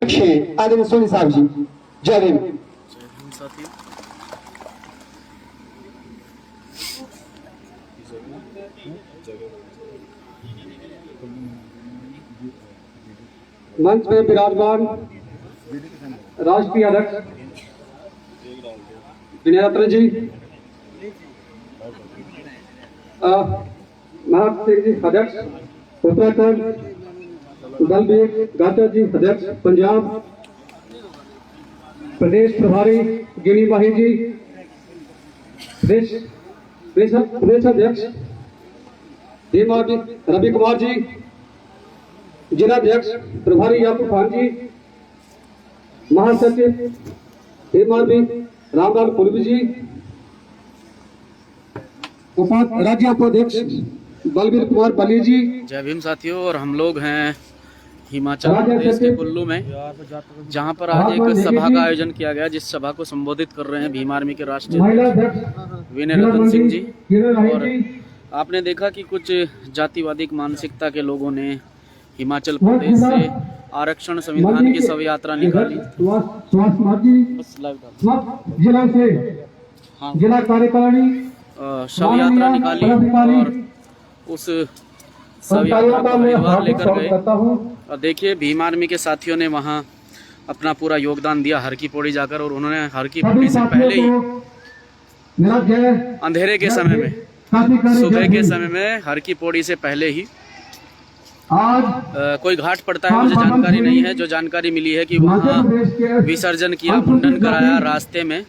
अध्यक्ष हैं आदरणीय सोनी साहब जी। जय भीम। मंच में विराजमान राष्ट्रीय अध्यक्ष विनय रत्न जी, महाराज सिंह जी अध्यक्ष उत्तराखंड, बलबीर गाटर जी अध्यक्ष पंजाब, प्रदेश प्रभारी गिनी माही जी, प्रदेश अध्यक्ष धीमा जी रवि कुमार जी, जिलाध्यक्ष प्रभारी याकूब खान जी, महासचिव हेमावी रामलाल कुलवी जी, राज्य उपाध्यक्ष बलबीर कुमार बली जी। जय भीम साथियों। और हम लोग हैं हिमाचल प्रदेश के कुल्लू में, जहां पर आज एक सभा का आयोजन किया गया, जिस सभा को संबोधित कर रहे हैं भीम आर्मी के राष्ट्रीय विनय रतन सिंह जी। और आपने देखा कि कुछ जातिवादी मानसिकता के लोगों ने हिमाचल प्रदेश से आरक्षण संविधान की शव यात्रा निकाली। जिला कार्यकारिणी शव यात्रा निकाली और उस शव यात्रा को हरिद्वार लेकर गए। और देखिए भीम आर्मी के साथियों ने वहां अपना पूरा योगदान दिया हर की पौड़ी जाकर, और उन्होंने हर की पौड़ी से पहले ही अंधेरे के समय में, सुबह के समय में हर की पौड़ी से पहले ही कोई घाट पड़ता है, मुझे जानकारी नहीं है। जो जानकारी मिली है कि वहाँ विसर्जन किया, मुंडन कराया रास्ते में,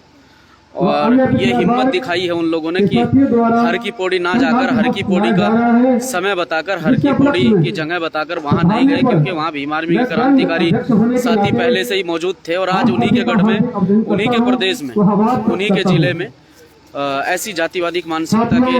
और ये हिम्मत दिखाई है उन लोगों ने कि हर की पौड़ी ना जाकर हर की पौड़ी का समय बताकर, हर की पौड़ी की जगह बताकर वहाँ नहीं गए, क्योंकि वहाँ भीम आर्मी के क्रांतिकारी साथी पहले से ही मौजूद थे। और आज उन्हीं के गढ़ में, उन्हीं के प्रदेश में, उन्हीं के जिले में ऐसी जातिवादी मानसिकता के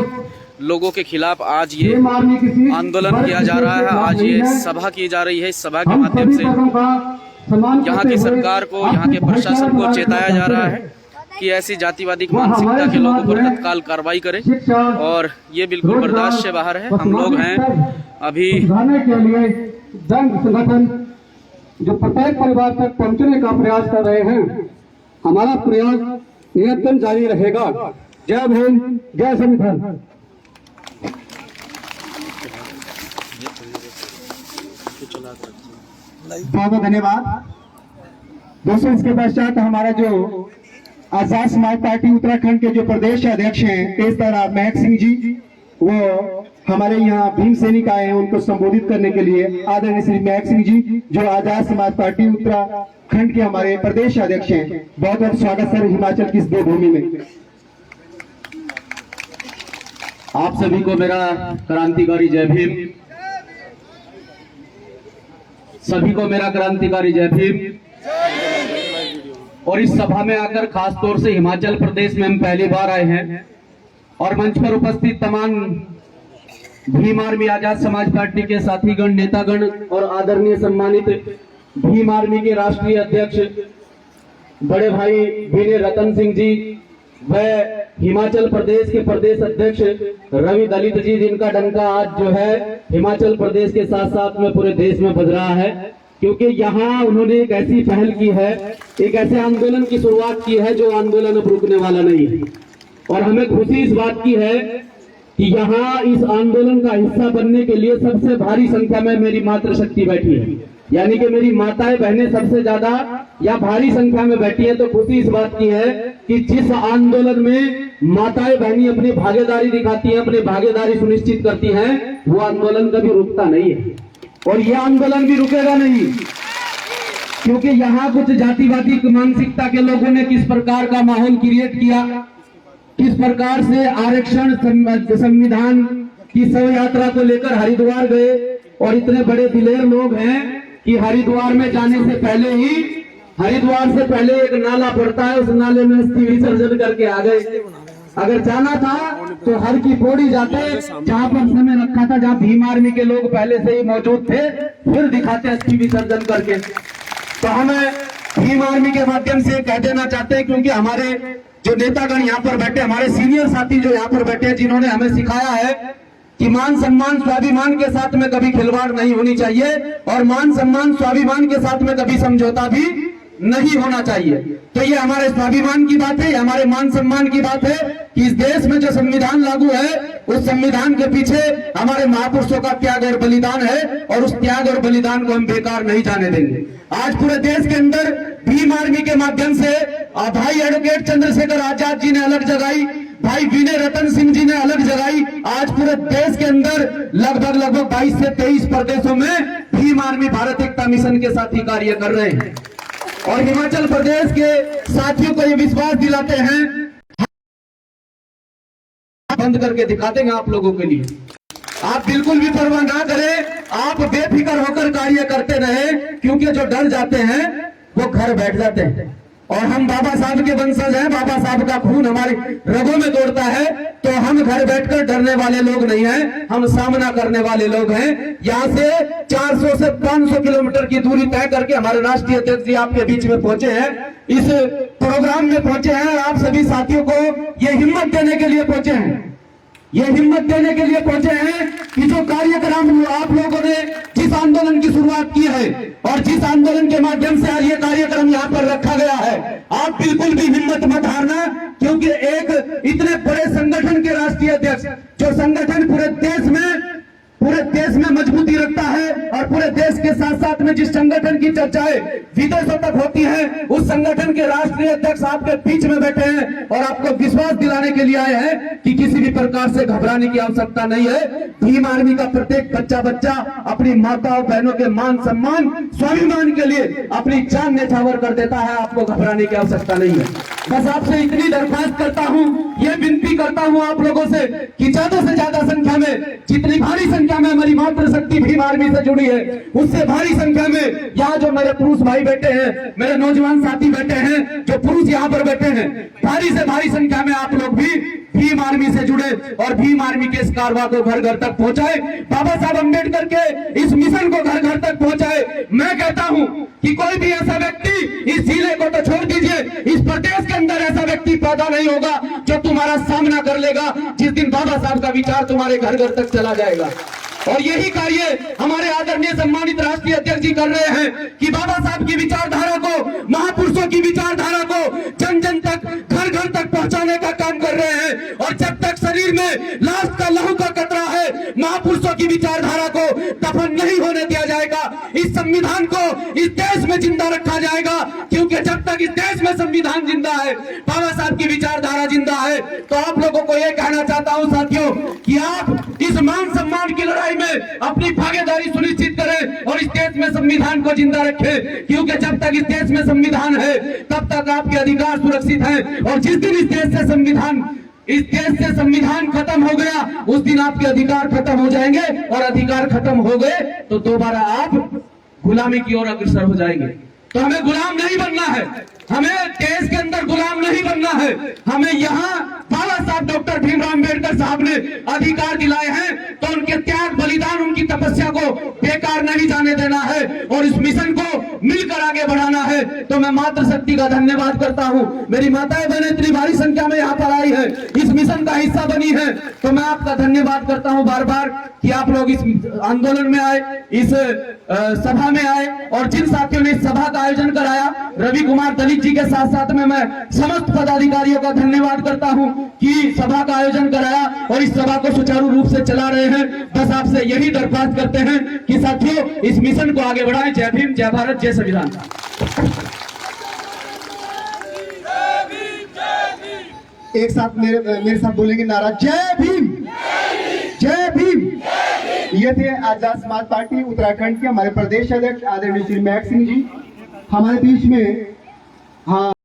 लोगों के खिलाफ आज ये आंदोलन किया जा रहा है। आज ये सभा की जा रही है। इस सभा के माध्यम से यहाँ की सरकार को, यहाँ के प्रशासन को चेताया जा रहा है कि ऐसी जातिवादी मानसिकता के लोगों पर तत्काल कार्रवाई करें, और ये बिल्कुल बर्दाश्त से बाहर है। हम लोग हैं अभी के लिए जंग संगठन जो प्रत्येक परिवार तक पहुंचने का प्रयास कर रहे हैं। हमारा प्रयास निरंतर जारी रहेगा। जय भीम, जय संविधान। बहुत बहुत धन्यवाद दोस्तों। इसके पश्चात हमारा जो आजाद समाज पार्टी उत्तराखंड के जो प्रदेश अध्यक्ष हैं तेज तरार महक सिंह जी, वो हमारे यहाँ भीम सैनिक आए हैं, उनको संबोधित करने के लिए आदरणीय श्री महक सिंह जी, जो आजाद समाज पार्टी उत्तराखंड के हमारे प्रदेश अध्यक्ष हैं। बहुत बहुत स्वागत सर हिमाचल की इस देवभूमि में। आप सभी को मेरा क्रांतिकारी जय भीम। सभी को मेरा क्रांतिकारी जय भीम। और इस सभा में आकर खास तौर से हिमाचल प्रदेश में हम पहली बार आए हैं, और मंच पर उपस्थित तमाम भीम आर्मी आजाद समाज पार्टी के साथीगण, नेतागण और आदरणीय सम्मानित भीम आर्मी के राष्ट्रीय अध्यक्ष बड़े भाई विनय रतन सिंह जी, व हिमाचल प्रदेश के प्रदेश अध्यक्ष रवि दलित जी, जिनका डंका आज जो है हिमाचल प्रदेश के साथ साथ में पूरे देश में बज रहा है, क्योंकि यहाँ उन्होंने एक ऐसी पहल की है, एक ऐसे आंदोलन की शुरुआत की है जो आंदोलन अब रुकने वाला नहीं है। और हमें खुशी इस बात की है कि यहाँ इस आंदोलन का हिस्सा बनने के लिए सबसे भारी संख्या में मेरी मातृशक्ति बैठी है, यानी कि मेरी माताएं बहनें सबसे ज्यादा या भारी संख्या में बैठी है। तो खुशी इस बात की है कि जिस आंदोलन में माताएं बहनी अपनी भागीदारी दिखाती हैं, अपनी भागीदारी सुनिश्चित करती हैं, वो आंदोलन कभी रुकता नहीं है, और ये आंदोलन भी रुकेगा नहीं, क्योंकि यहाँ कुछ जातिवादी मानसिकता के लोगों ने किस प्रकार का माहौल क्रिएट किया, किस प्रकार से आरक्षण संविधान की शव यात्रा को लेकर हरिद्वार गए, और इतने बड़े दिलेर लोग हैं कि हरिद्वार में जाने से पहले ही, हरिद्वार से पहले एक नाला पड़ता है, उस नाले में अस्थि विसर्जन करके आ गए। अगर जाना था तो हर की पौड़ी जाते, जहां पर समय रखा था, जहां भीम आर्मी के लोग पहले से ही मौजूद थे, फिर दिखाते अस्थि विसर्जन करके। तो हमें भीम आर्मी के माध्यम से कह देना चाहते हैं, क्योंकि हमारे जो नेतागण यहाँ पर बैठे, हमारे सीनियर साथी जो यहाँ पर बैठे हैं, जिन्होंने हमें सिखाया है कि मान सम्मान स्वाभिमान के साथ में कभी खिलवाड़ नहीं होनी चाहिए और मान सम्मान स्वाभिमान के साथ में कभी समझौता भी नहीं होना चाहिए। तो ये हमारे स्वाभिमान की बात है, ये हमारे मान सम्मान की बात है कि इस देश में जो संविधान लागू है उस संविधान के पीछे हमारे महापुरुषों का त्याग और बलिदान है और उस त्याग और बलिदान को हम बेकार नहीं जाने देंगे। आज पूरे देश के अंदर भीम आर्मी के माध्यम से भाई एडवोकेट चंद्रशेखर आजाद जी ने अलग जगाई, भाई विनय रतन सिंह जी ने अलग जगाई। आज पूरे देश के अंदर लगभग 22 से 23 प्रदेशों में भीम आर्मी भारत एकता मिशन के साथ ही कार्य कर रहे हैं और हिमाचल प्रदेश के साथियों को ये विश्वास दिलाते हैं, बंद करके दिखा देंगे आप लोगों के लिए। आप बिल्कुल भी परवाह ना करें, आप बेफिक्र होकर कार्य करते रहे, क्योंकि जो डर जाते हैं वो घर बैठ जाते हैं। और हम बाबा साहब के वंशज हैं, बाबा साहब का खून हमारी रगों में दौड़ता है, तो हम घर बैठकर डरने वाले लोग नहीं हैं, हम सामना करने वाले लोग हैं। यहाँ से 400 से 500 किलोमीटर की दूरी तय करके हमारे राष्ट्रीय अध्यक्ष जी आपके बीच में पहुंचे हैं, इस प्रोग्राम में पहुंचे हैं। आप सभी साथियों को ये हिम्मत देने के लिए पहुंचे हैं, ये हिम्मत देने के लिए पहुंचे हैं कि जो कार्यक्रम आप लोगों ने जिस आंदोलन की शुरुआत की है और जिस आंदोलन के माध्यम से आज ये कार्यक्रम यहाँ पर रखा गया है, आप बिल्कुल भी हिम्मत मत हारना, क्योंकि एक इतने बड़े संगठन के राष्ट्रीय अध्यक्ष, जो संगठन पूरे देश में मजबूती रखता है और पूरे देश के साथ साथ में जिस संगठन की चर्चाएं विदेशों तक होती हैं, उस संगठन के राष्ट्रीय अध्यक्ष आपके बीच में बैठे हैं और आपको विश्वास दिलाने के लिए आए हैं कि किसी भी प्रकार से घबराने की आवश्यकता नहीं है। भीम आर्मी का प्रत्येक बच्चा अपनी माता और बहनों के मान सम्मान स्वाभिमान के लिए अपनी जान न्यौछावर कर देता है, आपको घबराने की आवश्यकता नहीं है। बस आपसे इतनी दरख्वास्त करता हूँ, ये विनती करता हूँ आप लोगों से कि ज्यादा से ज्यादा संख्या में, जितनी भारी संख्या में हमारी मातृशक्ति भीम आर्मी से जुड़ी है, उससे भारी संख्या में यहाँ जो मेरे पुरुष भाई बैठे हैं, मेरे नौजवान साथी बैठे हैं, जो पुरुष यहाँ पर बैठे हैं, भारी से भारी संख्या में आप लोग भी भीम आर्मी से जुड़े और भीम आर्मी के इस कारवा को घर घर तक पहुंचाए, बाबा साहब अम्बेडकर के इस मिशन को घर घर तक पहुंचाए। मैं कहता हूं कि कोई भी ऐसा व्यक्ति, इस जिले को तो छोड़ दीजिए, इस प्रदेश के अंदर ऐसा व्यक्ति पैदा नहीं होगा जो तुम्हारा सामना कर लेगा जिस दिन बाबा साहब का विचार तुम्हारे घर घर तक चला जाएगा। और यही कार्य हमारे आदरणीय सम्मानित राष्ट्रीय अध्यक्ष जी कर रहे हैं कि बाबा साहब की विचारधारा को, महापुरुषों की विचारधारा को जन जन तक, घर घर तक पहुंचाने का काम कर रहे हैं। और जब तक शरीर में लाश का लहू का कतरा है, महापुरुषों की विचारधारा को दफन नहीं होने दिया जाएगा। इस संविधान को इस देश में जिंदा रखा जाएगा, क्योंकि जब तक इस देश में संविधान जिंदा है, बाबा साहब की विचारधारा जिंदा है। तो आप लोगों को यह कहना चाहता हूं साथियों कि आप इस मान सम्मान की लड़ाई में अपनी भागीदारी सुनिश्चित करें और इस देश में संविधान को जिंदा रखें, क्योंकि जब तक इस देश में संविधान है तब तक आपके अधिकार सुरक्षित हैं। और जिस दिन इस देश से संविधान खत्म हो गया, उस दिन आपके अधिकार खत्म हो जाएंगे और अधिकार खत्म हो गए तो दोबारा आप गुलामी की ओर अग्रसर हो जाएंगे। तो हमें गुलाम नहीं बनना है, हमें देश के अंदर गुलाम नहीं बनना है। हमें यहाँ बाबा साहब डॉक्टर भीमराव अम्बेडकर साहब ने अधिकार दिलाए हैं, तो उनके त्याग बलिदान, उनकी तपस्या को बेकार नहीं जाने देना है और इस मिशन को मिलकर आगे बढ़ाना है। तो मैं मातृशक्ति का धन्यवाद करता हूँ। मेरी माताएं बहनें इतनी भारी संख्या में यहाँ पर आई है, इस मिशन का हिस्सा बनी है, तो मैं आपका धन्यवाद करता हूँ बार बार कि आप लोग इस आंदोलन में आए, इस सभा में आए। और जिन साथियों ने इस सभा का आयोजन कराया, रवि कुमार दलित जी के साथ साथ में मैं समस्त पदाधिकारियों का धन्यवाद करता हूं कि सभा का आयोजन कराया और इस सभा को सुचारू रूप से चला रहे हैं। बस आपसे यही दरख्वास्त करते हैं कि साथियों इस मिशन को आगे बढ़ाएं। जय भीम, जय भारत, जय संविधान। एक साथ मेरे साथ बोलेंगे नारा जय भीम, जय भीम। ये थे आजाद समाज पार्टी उत्तराखंड के हमारे प्रदेश अध्यक्ष आदरणीय श्री महक सिंह जी हमारे बीच में। हाँ।